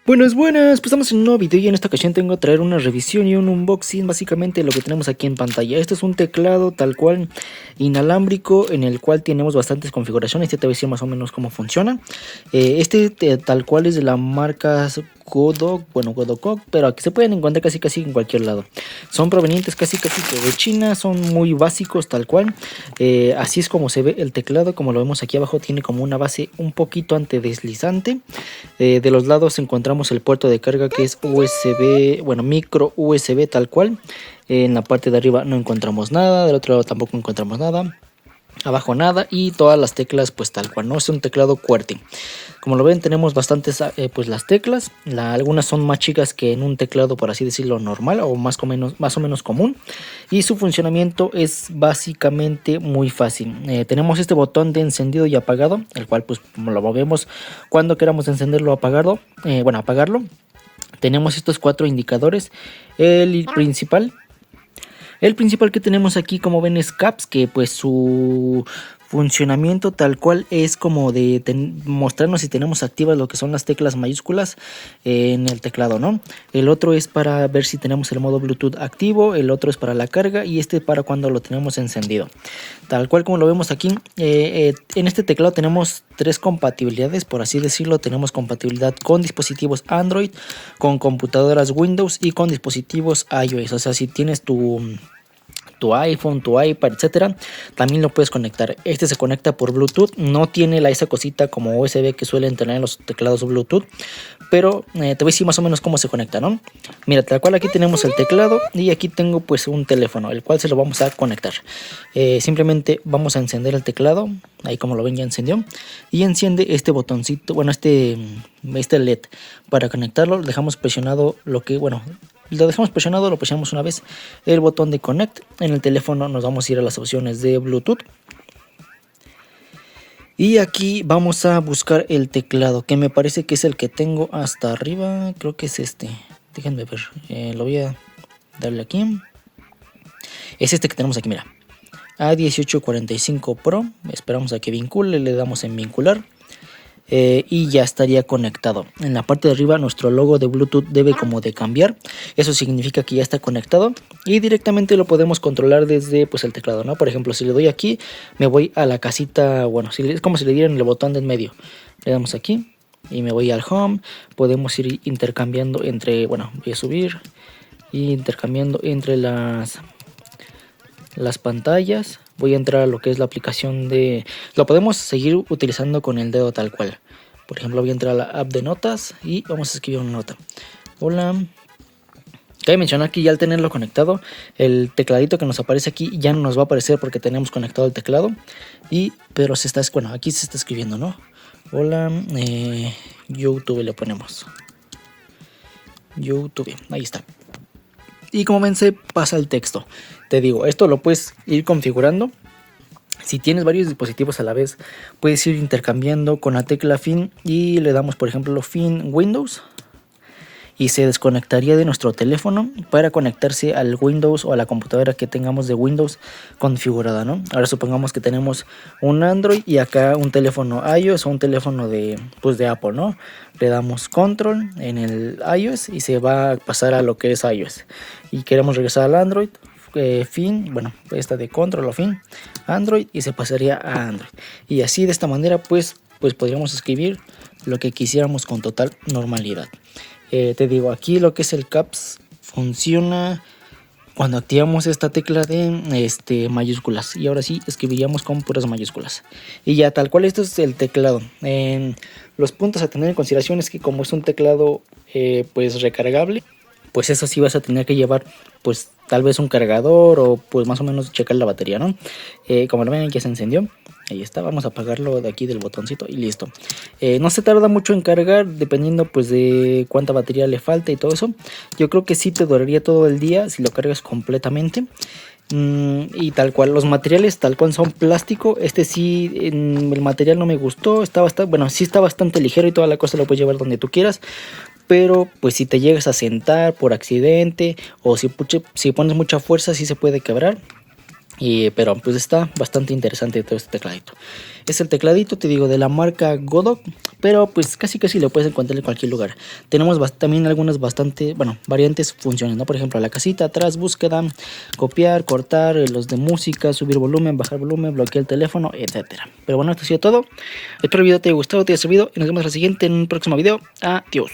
Buenas, buenas, pues estamos en un nuevo video y en esta ocasión tengo que traer una revisión y un unboxing, básicamente lo que tenemos aquí en pantalla. Este es un teclado tal cual inalámbrico en el cual tenemos bastantes configuraciones. Te voy a decir más o menos cómo funciona. Tal cual es de la marca Godok, pero aquí se pueden encontrar casi en cualquier lado. Son provenientes casi que de China, son muy básicos tal cual. Así es como se ve el teclado, como lo vemos aquí abajo tiene como una base un poquito antideslizante. De los lados encontramos el puerto de carga que es USB, bueno, micro USB tal cual. En la parte de arriba no encontramos nada, del otro lado tampoco encontramos nada. Abajo nada y todas las teclas pues tal cual, no es un teclado QWERTY. Como lo ven tenemos bastantes pues las teclas, algunas son más chicas que en un teclado por así decirlo normal o más o menos común. Y su funcionamiento es básicamente muy fácil. Tenemos este botón de encendido y apagado, el cual pues como lo movemos cuando queramos encenderlo o apagarlo, apagarlo. Tenemos estos cuatro indicadores, el principal que tenemos aquí, como ven, es Caps, que pues su funcionamiento tal cual es como de mostrarnos si tenemos activas lo que son las teclas mayúsculas en el teclado, ¿no? El otro es para ver si tenemos el modo Bluetooth activo, el otro es para la carga y este para cuando lo tenemos encendido. Tal cual como lo vemos aquí, en este teclado tenemos tres compatibilidades, por así decirlo. Tenemos compatibilidad con dispositivos Android, con computadoras Windows y con dispositivos iOS. O sea, si tienes tu iPhone, tu iPad, etcétera, también lo puedes conectar. Este se conecta por Bluetooth, no tiene esa cosita como USB que suelen tener los teclados Bluetooth, pero te voy a decir más o menos cómo se conecta, ¿no? Mira, tal cual aquí tenemos el teclado y aquí tengo pues un teléfono, el cual se lo vamos a conectar. Simplemente vamos a encender el teclado, ahí como lo ven ya encendió, y enciende este botoncito, bueno, este LED. Para conectarlo dejamos presionado lo presionamos una vez el botón de Connect. En el teléfono nos vamos a ir a las opciones de Bluetooth. Y aquí vamos a buscar el teclado, que me parece que es el que tengo hasta arriba. Creo que es este. Déjenme ver. Lo voy a darle aquí. Es este que tenemos aquí, mira. A1845 Pro. Esperamos a que vincule. Le damos en vincular. Y ya estaría conectado. En la parte de arriba nuestro logo de Bluetooth debe como de cambiar. Eso significa que ya está conectado y directamente lo podemos controlar desde pues el teclado, ¿no? Por ejemplo, si le doy aquí me voy a la casita, bueno, es como si le dieran el botón de en medio. Le damos aquí y me voy al home. Podemos ir intercambiando entre, bueno, voy a subir y intercambiando entre las pantallas. Voy a entrar a lo que es la aplicación de... Lo podemos seguir utilizando con el dedo tal cual. Por ejemplo, voy a entrar a la app de notas y vamos a escribir una nota. Hola. Cabe mencionar que ya al tenerlo conectado, el tecladito que nos aparece aquí ya no nos va a aparecer porque tenemos conectado el teclado. Pero aquí se está escribiendo, ¿no? Hola, YouTube le ponemos. YouTube, ahí está. Y como ven se pasa el texto. Te digo, esto lo puedes ir configurando. Si tienes varios dispositivos a la vez, puedes ir intercambiando con la tecla fin y le damos por ejemplo fin Windows. Y se desconectaría de nuestro teléfono para conectarse al Windows o a la computadora que tengamos de Windows configurada, ¿no? Ahora supongamos que tenemos un Android y acá un teléfono iOS o un teléfono de Apple, ¿no? Le damos control en el iOS y se va a pasar a lo que es iOS. Y queremos regresar al Android, fin, bueno, esta de control o fin, Android, y se pasaría a Android. Y así de esta manera pues podríamos escribir lo que quisiéramos con total normalidad. Te digo, aquí lo que es el Caps funciona cuando activamos esta tecla de mayúsculas. Y ahora sí escribiríamos con puras mayúsculas. Y ya tal cual esto es el teclado. Los puntos a tener en consideración es que como es un teclado pues recargable, pues eso sí vas a tener que llevar pues tal vez un cargador o pues más o menos checar la batería, ¿no? Como lo ven ya se encendió. Ahí está, vamos a apagarlo de aquí del botoncito y listo. No se tarda mucho en cargar dependiendo pues de cuánta batería le falta y todo eso. Yo creo que sí te duraría todo el día si lo cargas completamente. Y tal cual, los materiales tal cual son plástico. Sí, el material no me gustó, sí está bastante ligero y toda la cosa lo puedes llevar donde tú quieras. Pero pues si te llegas a sentar por accidente o si pones mucha fuerza sí se puede quebrar. Pero pues está bastante interesante todo este tecladito. Es el tecladito, te digo, de la marca Godot, pero pues casi lo puedes encontrar en cualquier lugar. Tenemos también algunas variantes funciones, ¿no? Por ejemplo, la casita, atrás, búsqueda, copiar, cortar, los de música, subir volumen, bajar volumen, bloquear el teléfono, etcétera. Pero bueno, esto ha sido todo. Espero el video te haya gustado, te haya servido y nos vemos en la siguiente en un próximo video. Adiós.